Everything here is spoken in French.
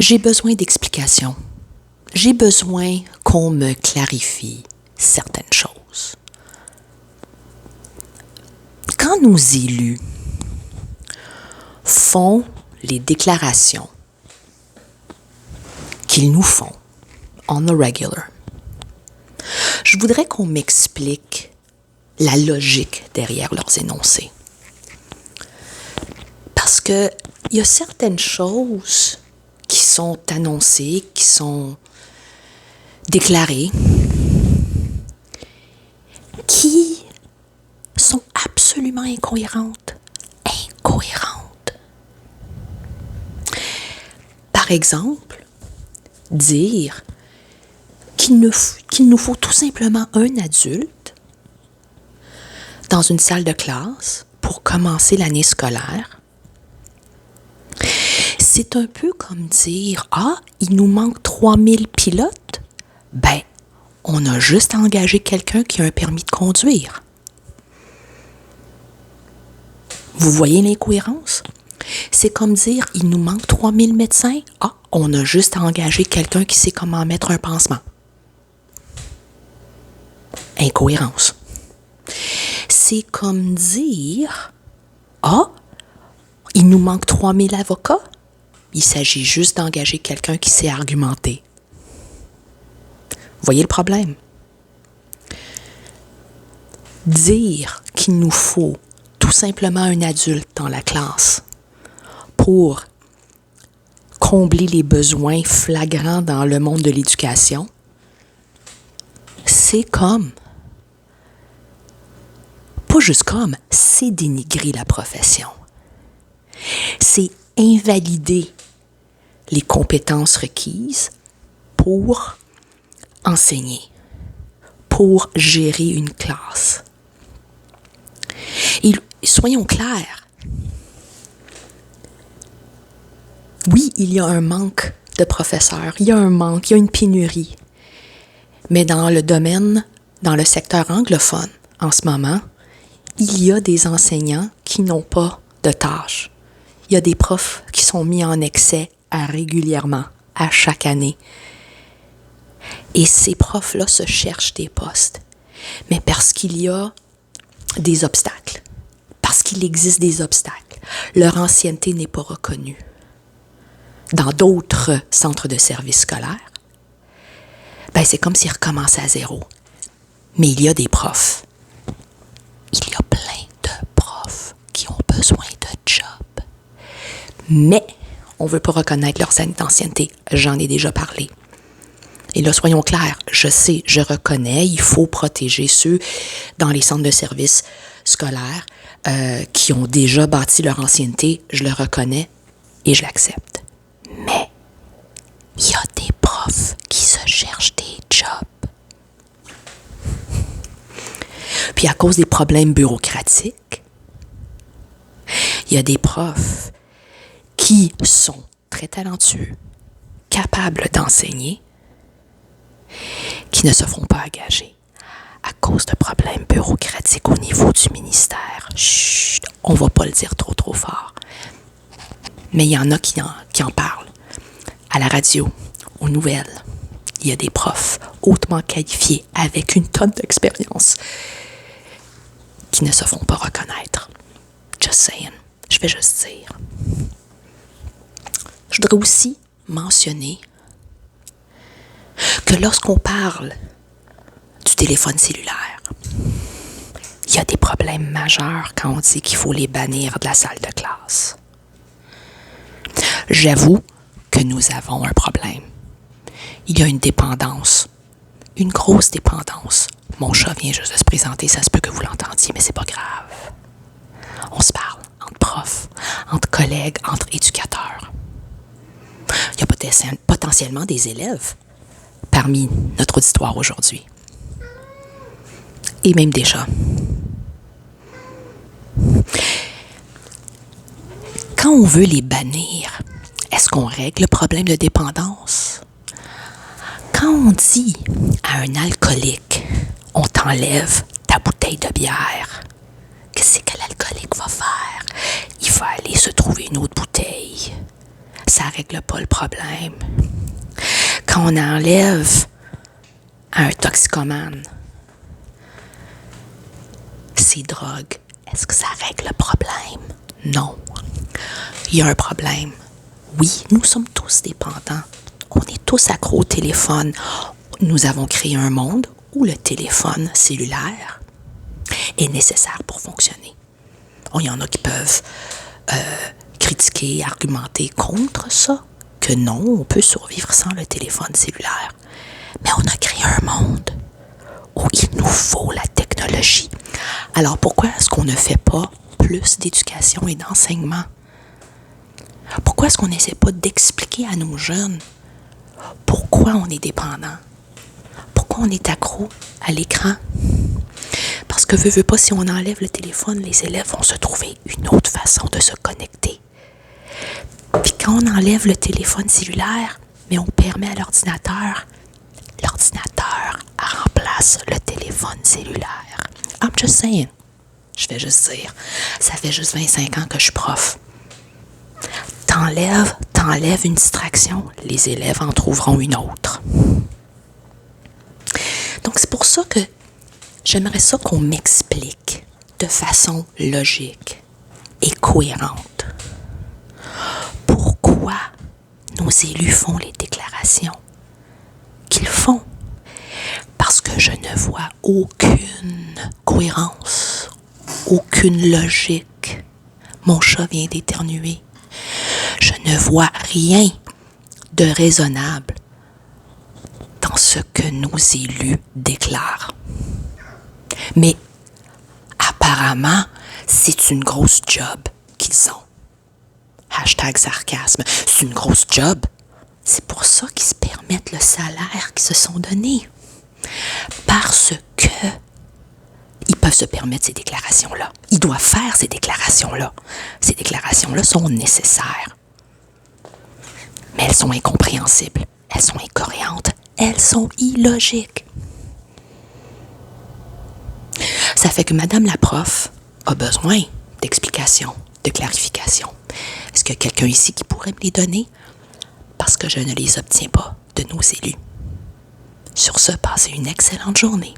J'ai besoin d'explications. J'ai besoin qu'on me clarifie certaines choses. Quand nos élus font les déclarations qu'ils nous font on a regular, je voudrais qu'on m'explique la logique derrière leurs énoncés. Parce que il y a certaines choses qui sont annoncées, qui sont déclarées, qui sont absolument incohérentes. Par exemple, dire qu'il nous faut tout simplement un adulte dans une salle de classe pour commencer l'année scolaire. C'est un peu comme dire, il nous manque 3000 pilotes. On a juste à engager quelqu'un qui a un permis de conduire. Vous voyez l'incohérence? C'est comme dire, il nous manque 3000 médecins. On a juste à engager quelqu'un qui sait comment mettre un pansement. Incohérence. C'est comme dire, il nous manque 3000 avocats. Il s'agit juste d'engager quelqu'un qui sait argumenter. Voyez le problème? Dire qu'il nous faut tout simplement un adulte dans la classe pour combler les besoins flagrants dans le monde de l'éducation, c'est c'est dénigrer la profession. C'est invalider les compétences requises pour enseigner, pour gérer une classe. Et soyons clairs, oui, il y a un manque de professeurs, il y a une pénurie. Mais dans le secteur anglophone, en ce moment, il y a des enseignants qui n'ont pas de tâches. Il y a des profs qui sont mis en excès régulièrement, à chaque année. Et ces profs-là se cherchent des postes. Mais parce qu'il y a des obstacles, parce qu'il existe des obstacles, leur ancienneté n'est pas reconnue. Dans d'autres centres de services scolaires, c'est comme s'ils recommençaient à zéro. Mais il y a des profs. Il y a plein de profs qui ont besoin de job. Mais on ne veut pas reconnaître leurs années d'ancienneté. J'en ai déjà parlé. Et là, soyons clairs, je sais, je reconnais, il faut protéger ceux dans les centres de services scolaires qui ont déjà bâti leur ancienneté. Je le reconnais et je l'accepte. Mais il y a des profs qui se cherchent des jobs. Puis à cause des problèmes bureaucratiques, il y a des profs qui sont très talentueux, capables d'enseigner, qui ne se font pas engager à cause de problèmes bureaucratiques au niveau du ministère. Chut, on ne va pas le dire trop fort. Mais il y en a qui en parlent. À la radio, aux nouvelles, il y a des profs hautement qualifiés avec une tonne d'expérience qui ne se font pas reconnaître. Just saying. Je vais juste dire. Je voudrais aussi mentionner que lorsqu'on parle du téléphone cellulaire, il y a des problèmes majeurs quand on dit qu'il faut les bannir de la salle de classe. J'avoue que nous avons un problème. Il y a une dépendance, une grosse dépendance. Mon chat vient juste de se présenter, ça se peut que vous l'entendiez, mais c'est pas grave. On se parle entre profs, entre collègues, entre éducateurs. Il y a potentiellement des élèves parmi notre auditoire aujourd'hui. Et même déjà. Quand on veut les bannir, est-ce qu'on règle le problème de dépendance? Quand on dit à un alcoolique, on t'enlève ta bouteille de bière, qu'est-ce que l'alcoolique va faire? Il va aller se trouver une autre bouteille. ça règle pas le problème. Quand on enlève à un toxicomane ses drogues, est-ce que ça règle le problème? Non. Il y a un problème. Oui, nous sommes tous dépendants. On est tous accros au téléphone. Nous avons créé un monde où le téléphone cellulaire est nécessaire pour fonctionner. Il y en a qui peuvent critiquer, argumenter contre ça, que non, on peut survivre sans le téléphone cellulaire. Mais on a créé un monde où il nous faut la technologie. Alors pourquoi est-ce qu'on ne fait pas plus d'éducation et d'enseignement? Pourquoi est-ce qu'on n'essaie pas d'expliquer à nos jeunes pourquoi on est dépendant? Pourquoi on est accro à l'écran? Parce que veux pas, si on enlève le téléphone, les élèves vont se trouver une autre façon de se connecter. Puis quand on enlève le téléphone cellulaire, mais on permet à l'ordinateur remplace le téléphone cellulaire. I'm just saying. Je vais juste dire, ça fait juste 25 ans que je suis prof. T'enlèves une distraction, les élèves en trouveront une autre. Donc c'est pour ça que j'aimerais ça qu'on m'explique de façon logique et cohérente pourquoi nos élus font les déclarations qu'ils font. Parce que je ne vois aucune cohérence, aucune logique. Mon chat vient d'éternuer. Je ne vois rien de raisonnable dans ce que nos élus déclarent. Mais apparemment, c'est une grosse job qu'ils ont. Hashtag sarcasme. C'est une grosse job. C'est pour ça qu'ils se permettent le salaire qu'ils se sont donnés. Parce que ils peuvent se permettre ces déclarations-là. Ils doivent faire ces déclarations-là. Ces déclarations-là sont nécessaires. Mais elles sont incompréhensibles. Elles sont incohérentes. Elles sont illogiques. Ça fait que Madame la prof a besoin d'explications, de clarifications. Est-ce qu'il y a quelqu'un ici qui pourrait me les donner? Parce que je ne les obtiens pas de nos élus. Sur ce, passez une excellente journée.